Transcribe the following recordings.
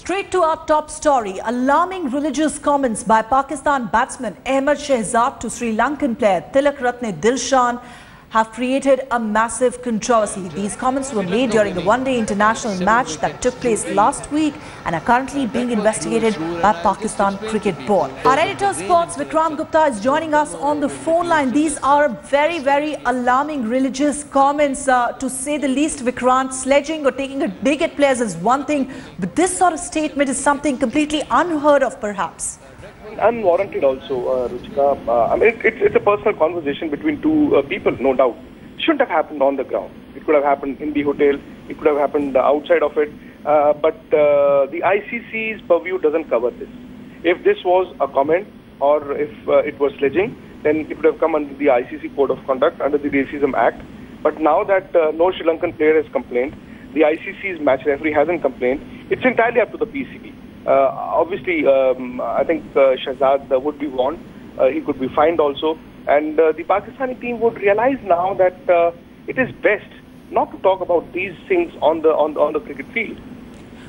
Straight to our top story. Alarming religious comments by Pakistan batsman Shehzad to Sri Lankan player Dilshan have created a massive controversy. These comments were made during the one-day international match that took place last week and are currently being investigated by Pakistan Cricket Board. Our editor sports Vikram Gupta is joining us on the phone line. These are very, very alarming religious comments, to say the least. Vikrant, sledging or taking a dig at players is one thing, but this sort of statement is something completely unheard of, perhaps. Unwarranted also, Ruchika. I mean, it's a personal conversation between two people, no doubt. Shouldn't have happened on the ground. It could have happened in the hotel. It could have happened outside of it. But the ICC's purview doesn't cover this. If this was a comment or if it was sledging, then it would have come under the ICC Code of Conduct, under the Racism Act. But now that no Sri Lankan player has complained, the ICC's match referee hasn't complained, it's entirely up to the PCB. Obviously, I think Shehzad would be warned. He could be fined also. And the Pakistani team would realize now that it is best not to talk about these things on the cricket field.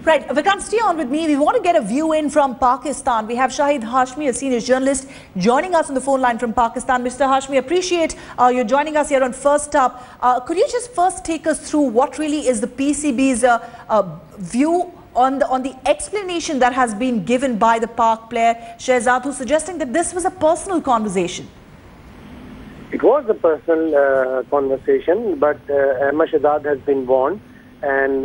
Right. Vikrant, stay on with me. We want to get a view in from Pakistan. We have Shahid Hashmi, a senior journalist, joining us on the phone line from Pakistan. Mr. Hashmi, appreciate you joining us here on First Up. Could you just first take us through what really is the PCB's view on the explanation that has been given by the Pak player Shehzad, who's suggesting that this was a personal conversation? It was a personal conversation, but Shehzad has been warned, and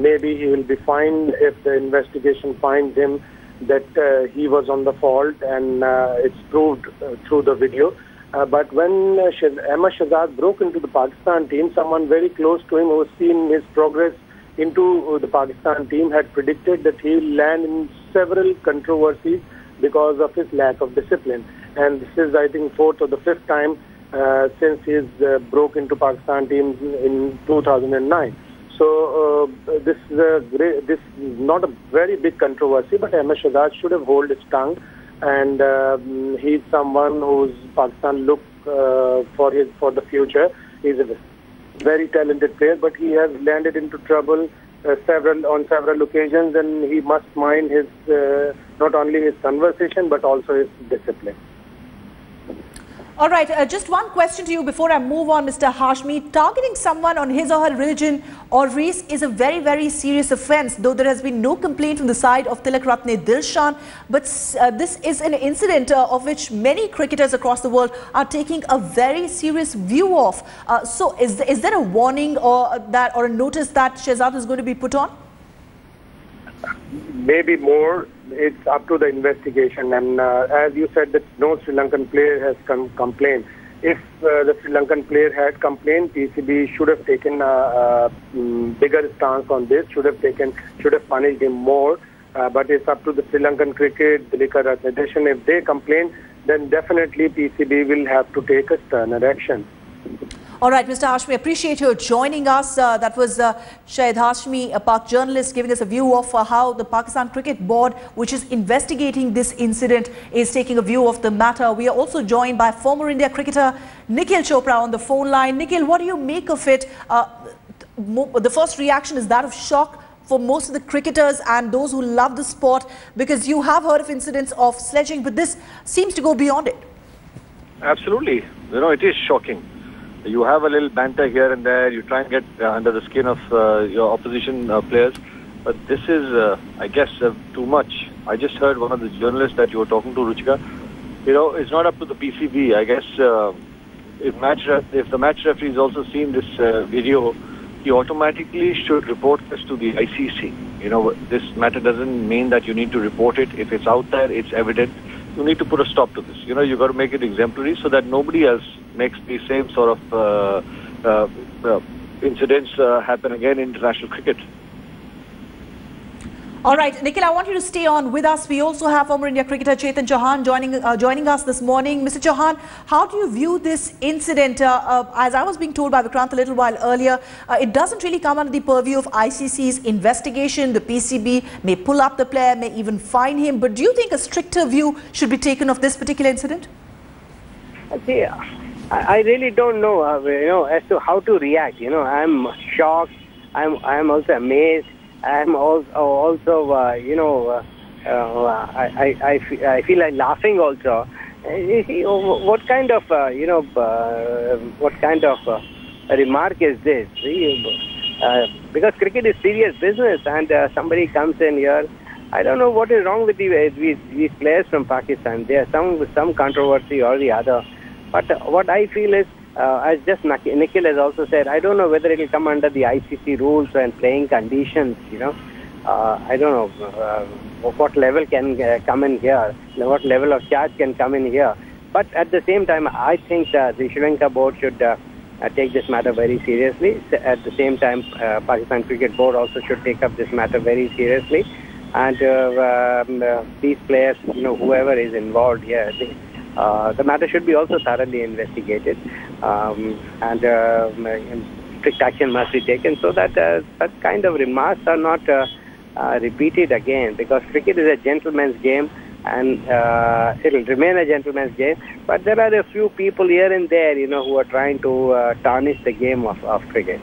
maybe he will be fined if the investigation finds him that he was on the fault, and it's proved through the video. But when Shehzad broke into the Pakistan team, someone very close to him who was seen his progress into the Pakistan team had predicted that he will land in several controversies because of his lack of discipline. And this is, I think, fourth or the fifth time since he broke into Pakistan team in 2009. So this is not a very big controversy, but Shehzad should have held his tongue. And he's someone who's Pakistan look for the future. He's a very talented player, but he has landed into trouble on several occasions, and he must mind his not only his conversation but also his discipline. All right, just one question to you before I move on, Mr. Hashmi. Targeting someone on his or her religion or race is a very, very serious offence, though there has been no complaint from the side of Dilshan. But this is an incident of which many cricketers across the world are taking a very serious view of. So is there a warning or a notice that Shehzad is going to be put on? Maybe more. It's up to the investigation, and as you said, that no Sri Lankan player has complained. If the Sri Lankan player had complained, PCB should have taken a bigger stance on this. Should have punished him more. But it's up to the Sri Lankan cricket, the Liquor Association. If they complain, then definitely PCB will have to take a sterner action. All right, Mr. Hashmi, appreciate you joining us. That was Shahid Hashmi, a Pak journalist, giving us a view of how the Pakistan Cricket Board, which is investigating this incident, is taking a view of the matter. We are also joined by former India cricketer Nikhil Chopra on the phone line. Nikhil, what do you make of it? The first reaction is that of shock for most of the cricketers and those who love the sport, because you have heard of incidents of sledging, but this seems to go beyond it. Absolutely. You know, it is shocking. You have a little banter here and there. You try and get under the skin of your opposition players. But this is, I guess, too much. I just heard one of the journalists that you were talking to, Ruchika. You know, it's not up to the PCB. I guess if the match referee has also seen this video, he automatically should report this to the ICC. You know, this matter doesn't mean that you need to report it. If it's out there, it's evident. You need to put a stop to this. You know, you've got to make it exemplary so that nobody else makes the same sort of incidents happen again in international cricket. All right, Nikhil, I want you to stay on with us. We also have former India cricketer Chetan Chauhan joining us this morning. Mr. Chauhan, how do you view this incident? As I was being told by Vikrant a little while earlier, it doesn't really come under the purview of ICC's investigation. The PCB may pull up the player, may even fine him. But do you think a stricter view should be taken of this particular incident? See, I really don't know, as to how to react. I'm shocked. I'm also amazed. I'm also I feel like laughing also. You see, what kind of remark is this? Because cricket is serious business, and somebody comes in here. I don't know what is wrong with these players from Pakistan. There are some controversy or the other. But what I feel is, as just Nikhil has also said, I don't know whether it will come under the ICC rules and playing conditions. I don't know what level can come in here, what level of charge can come in here. But at the same time, I think the Sri Lanka board should take this matter very seriously. At the same time, Pakistan Cricket Board also should take up this matter very seriously. And these players, whoever is involved here, the matter should be also thoroughly investigated, and strict action must be taken so that such kind of remarks are not repeated again, because cricket is a gentleman's game, and it will remain a gentleman's game. But there are a few people here and there, who are trying to tarnish the game of cricket.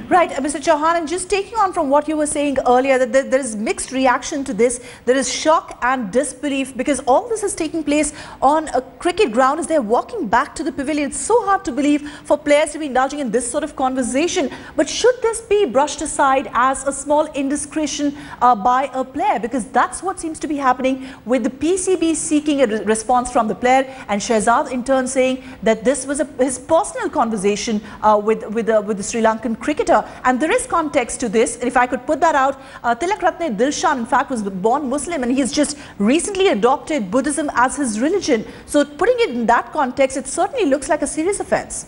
Right, Mr. Chauhan, and just taking on from what you were saying earlier, that there is mixed reaction to this. There is shock and disbelief, because all this is taking place on a cricket ground as they're walking back to the pavilion. It's so hard to believe for players to be indulging in this sort of conversation. But should this be brushed aside as a small indiscretion by a player? Because that's what seems to be happening, with the PCB seeking a response from the player, and Shehzad in turn saying that this was his personal conversation with the Sri Lankan cricketer. And there is context to this. And if I could put that out, Tilak Ratne Dilshan, in fact, was born Muslim, and he's just recently adopted Buddhism as his religion. So putting it in that context, it certainly looks like a serious offense.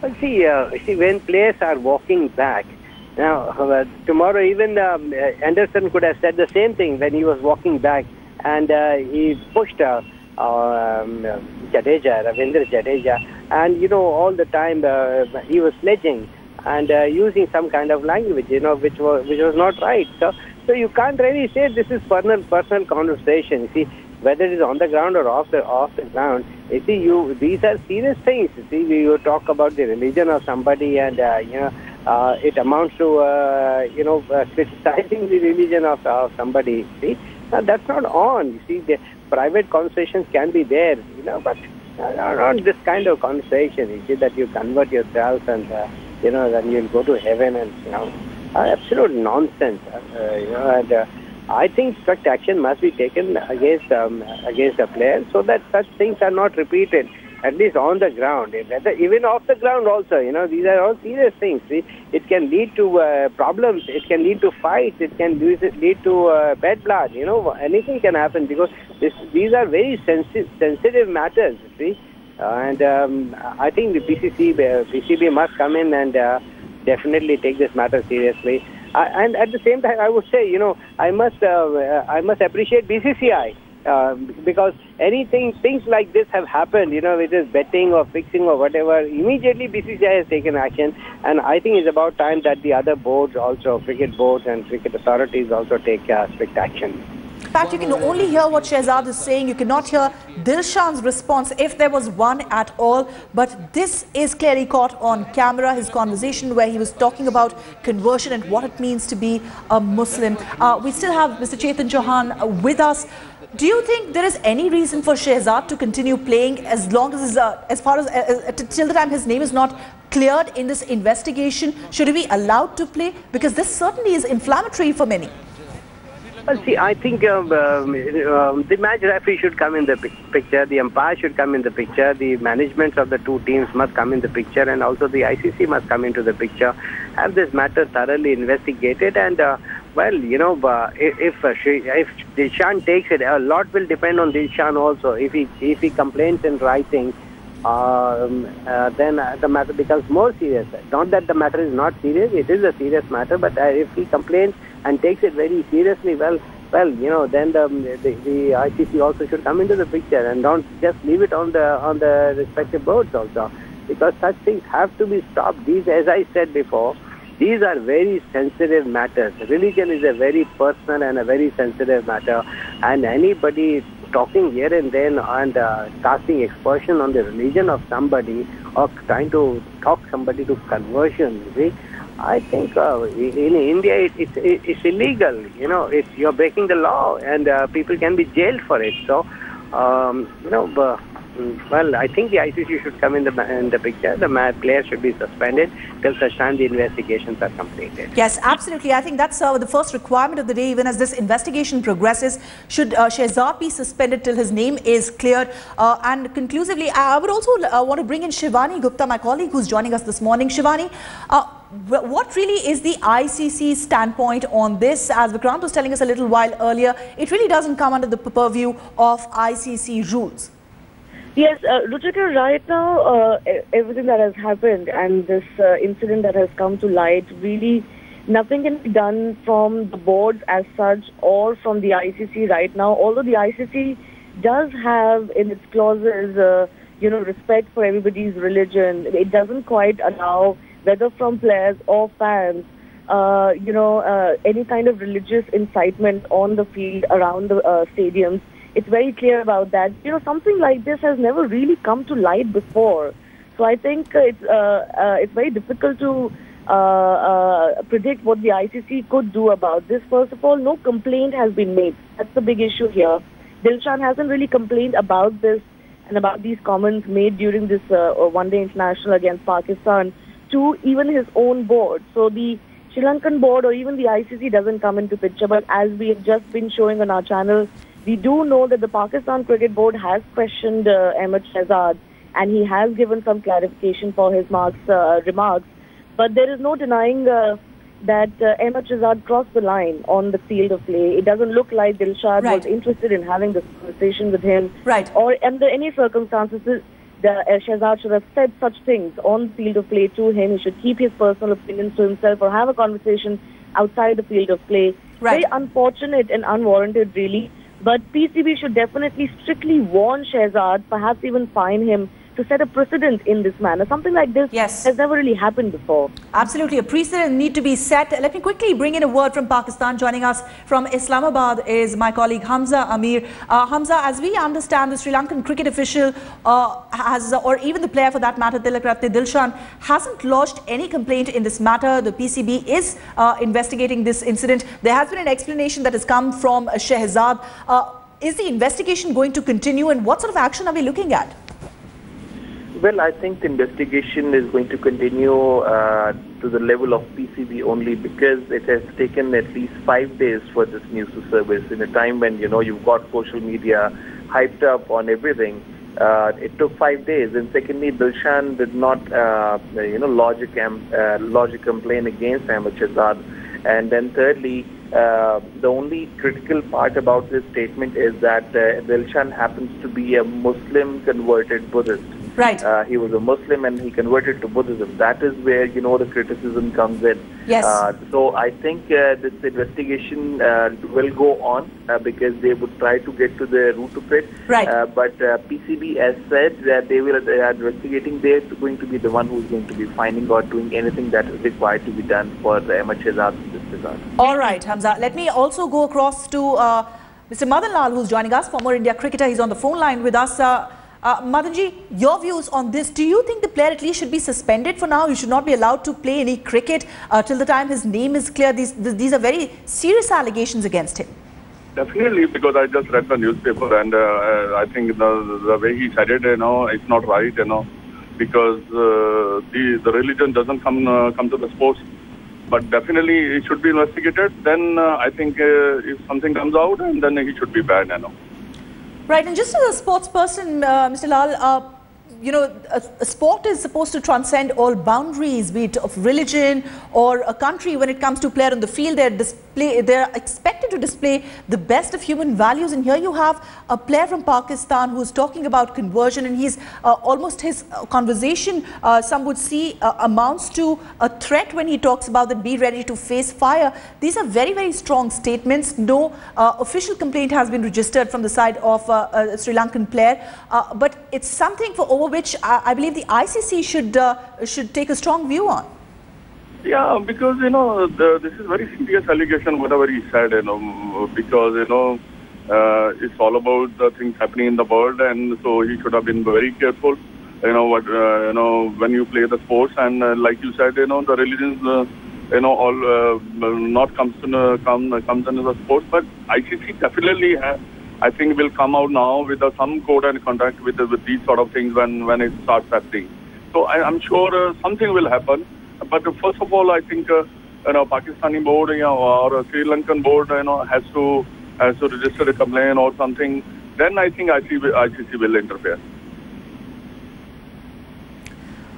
Well, see, when players are walking back, now tomorrow even Anderson could have said the same thing when he was walking back, and he pushed Ravindra Jadeja, and all the time he was sledging and using some kind of language, which was not right. So you can't really say this is personal conversation. You see, whether it is on the ground or off the ground. You see, these are serious things. You see, you talk about the religion of somebody, and it amounts to criticizing the religion of somebody. See, that's not on. You see, the private conversations can be there, but not this kind of conversation. You see, that you convert yourself and then you'll go to heaven, and absolute nonsense. And I think strict action must be taken against the players, so that such things are not repeated, at least on the ground. Even off the ground also, these are all serious things. See, it can lead to problems. It can lead to fights. It can lead to bad blood. Anything can happen, because these are very sensitive matters. See. And I think the PCB must come in and definitely take this matter seriously. And at the same time, I would say, I must appreciate BCCI, because things like this have happened, which is betting or fixing or whatever. Immediately BCCI has taken action, and I think it's about time that the other boards also, cricket boards and cricket authorities, also take strict action. In fact, you can only hear what Shehzad is saying. You cannot hear Dilshan's response, if there was one at all. But this is clearly caught on camera, his conversation where he was talking about conversion and what it means to be a Muslim. We still have Mr. Chetan Chauhan with us. Do you think there is any reason for Shehzad to continue playing as long as till the time his name is not cleared in this investigation? Should he be allowed to play? Because this certainly is inflammatory for many. Well, see, I think the match referee should come in the picture, the umpire should come in the picture, the management of the two teams must come in the picture, and also the ICC must come into the picture, have this matter thoroughly investigated, and if Dilshan takes it, a lot will depend on Dilshan also. If he complains in writing, then the matter becomes more serious. Not that the matter is not serious, it is a serious matter, but if he complains and takes it very seriously, then the ICC also should come into the picture, and don't just leave it on the respective boards also, because such things have to be stopped. These, as I said before, these are very sensitive matters. Religion is a very personal and a very sensitive matter, and anybody talking here and then and casting aspersion on the religion of somebody or trying to talk somebody to conversion, you see, I think in India it's illegal. You know, you're breaking the law, and people can be jailed for it. So, well, I think the ICC should come in the picture. The players should be suspended till such time the investigations are completed. Yes, absolutely. I think that's the first requirement of the day. Even as this investigation progresses, should Shehzad be suspended till his name is cleared? And conclusively, I would also want to bring in Shivani Gupta, my colleague, who's joining us this morning. Shivani, what really is the ICC standpoint on this? As Vikrant was telling us a little while earlier, it really doesn't come under the purview of ICC rules. Yes, Ruchika, right now, everything that has happened and this incident that has come to light, really nothing can be done from the board as such or from the ICC right now. Although the ICC does have in its clauses, respect for everybody's religion, it doesn't quite allow, whether from players or fans, any kind of religious incitement on the field around the stadiums. It's very clear about that. Something like this has never really come to light before. So I think it's very difficult to predict what the ICC could do about this. First of all, no complaint has been made. That's the big issue here. Dilshan hasn't really complained about this and about these comments made during this one-day international against Pakistan to even his own board. So the Sri Lankan board or even the ICC doesn't come into picture. But as we have just been showing on our channel, we do know that the Pakistan Cricket Board has questioned Ahmed Shehzad, and he has given some clarification for his remarks. But there is no denying that Ahmed Shehzad crossed the line on the field of play. It doesn't look like Dilshan was interested in having this conversation with him. Right. Or under any circumstances, Shehzad should have said such things on the field of play to him. He should keep his personal opinions to himself or have a conversation outside the field of play. Right. Very unfortunate and unwarranted, really. But PCB should definitely strictly warn Shehzad, perhaps even fine him, to set a precedent in this manner. Something like this has never really happened before. Absolutely. A precedent need to be set. Let me quickly bring in a word from Pakistan. Joining us from Islamabad is my colleague Hamza Amir. Hamza, as we understand, the Sri Lankan cricket official or even the player for that matter, Dilshan, hasn't lodged any complaint in this matter. The PCB is investigating this incident. There has been an explanation that has come from Shehzad. Is the investigation going to continue, and what sort of action are we looking at? Well, I think the investigation is going to continue to the level of PCB only because it has taken at least 5 days for this news to surface in a time when, you've got social media hyped up on everything. It took 5 days. And secondly, Dilshan did not, lodge a complaint against Ahmed Shehzad. And then thirdly, the only critical part about this statement is that Dilshan happens to be a Muslim converted Buddhist. Right. He was a Muslim and he converted to Buddhism. That is where, the criticism comes in. Yes. So I think this investigation will go on because they would try to get to the root of it. Right. But PCB has said that they are investigating. They're going to be the one who's going to be finding or doing anything that is required to be done for Ahmed Shehzad in this regard. All right, Hamza. Let me also go across to Mr. Madan Lal, who's joining us, former India cricketer. He's on the phone line with us. Madanji, your views on this. Do you think the player at least should be suspended for now? He should not be allowed to play any cricket till the time his name is clear. These are very serious allegations against him. Definitely, because I just read the newspaper and I think the way he said it, it's not right, because the religion doesn't come to the sports. But definitely it should be investigated. Then I think if something comes out, and then he should be banned, Right, and just as a sports person, Mr. Lal, a sport is supposed to transcend all boundaries, be it of religion or a country. When it comes to player on the field, they're expected to display the best of human values. And here you have a player from Pakistan who's talking about conversion, and he's almost his conversation, some would see, amounts to a threat when he talks about that be ready to face fire. These are very, very strong statements. No official complaint has been registered from the side of a Sri Lankan player, but it's something for over which I believe the ICC should take a strong view on. Yeah, because this is very serious allegation, whatever he said, because it's all about the things happening in the world, and so he should have been very careful. When you play the sports, and like you said, the religions all not comes into the sports. But ICC definitely, I think, will come out now with some code and conduct with these sort of things when it starts happening. So I'm sure something will happen. But first of all, I think Pakistani board or Sri Lankan board has to register a complaint or something. Then I think ICC will interfere.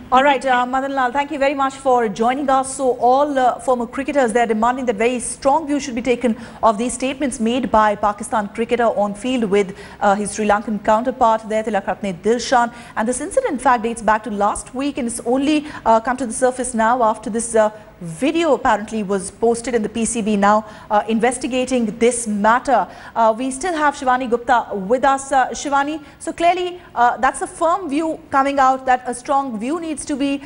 All right, Madan Lal, thank you very much for joining us. So all former cricketers, they're demanding that very strong view should be taken of these statements made by Pakistan cricketer on field with his Sri Lankan counterpart there, Dilshan. And this incident, in fact, dates back to last week and it's only come to the surface now after this video apparently was posted in the PCB now investigating this matter. We still have Shivani Gupta with us. Shivani, so clearly that's a firm view coming out that a strong view needs to be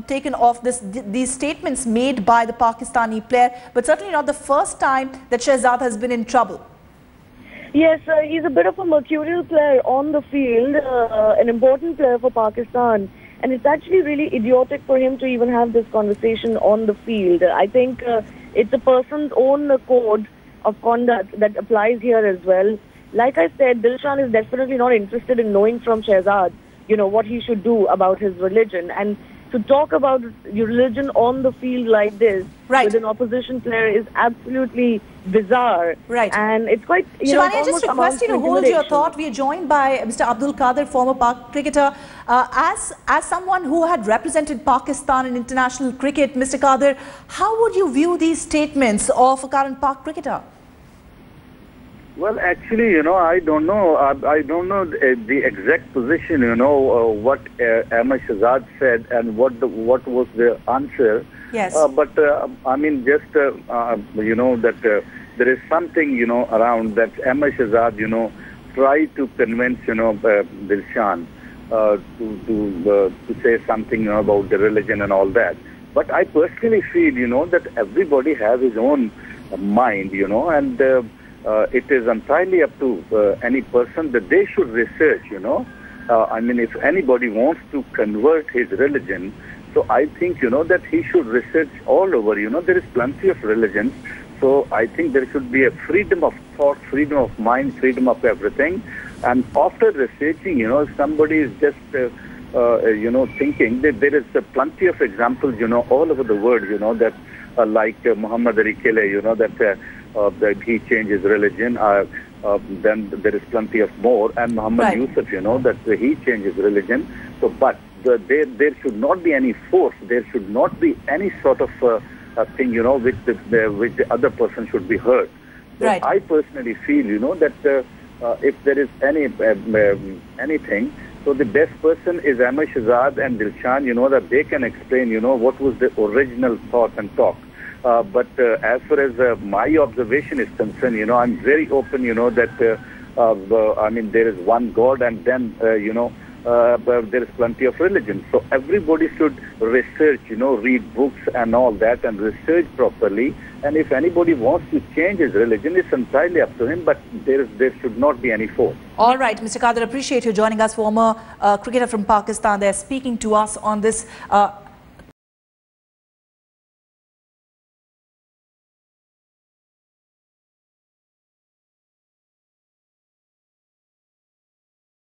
taken of these statements made by the Pakistani player, but certainly not the first time that Shehzad has been in trouble. Yes, he's a bit of a mercurial player on the field, an important player for Pakistan. And it's actually really idiotic for him to even have this conversation on the field. I think it's a person's own code of conduct that applies here as well. Like I said, Dilshan is definitely not interested in knowing from Shehzad, what he should do about his religion. And to talk about your religion on the field like this with an opposition player is absolutely bizarre. Right. And it's quite, Shivani, I just request you to hold your thought. We are joined by Mr. Abdul Qadir, former Pak cricketer. As someone who had represented Pakistan in international cricket, Mr. Qadir, how would you view these statements of a current Pak cricketer? Well, actually, I don't know. I don't know the exact position, what Ahmed Shehzad said and what was the answer. Yes. But I mean, just that there is something around that Ahmed Shehzad tried to convince Dilshan to say something about the religion and all that. But I personally feel that everybody has his own mind, and it is entirely up to any person that they should research, I mean, if anybody wants to convert his religion, so I think, that he should research all over. There is plenty of religions. So I think there should be a freedom of thought, freedom of mind, freedom of everything. And after researching, if somebody is just, thinking that there is plenty of examples, all over the world, that like Muhammad Ali Kile, that he changed his religion. Then there is plenty of more. And Muhammad Yusuf, that he changed his religion. So, but there should not be any force. There should not be any sort of thing, which the other person should be heard. So I personally feel, that if there is anything, so the best person is Ahmed Shehzad and Dilshan, that they can explain, what was the original thought and talk. But as far as my observation is concerned, I'm very open, that, I mean, there is one God and then, there is plenty of religion. So everybody should research, read books and all that and research properly. And if anybody wants to change his religion, it's entirely up to him, but there should not be any force. All right, Mr. Qadir, appreciate you joining us, former cricketer from Pakistan. They're speaking to us on this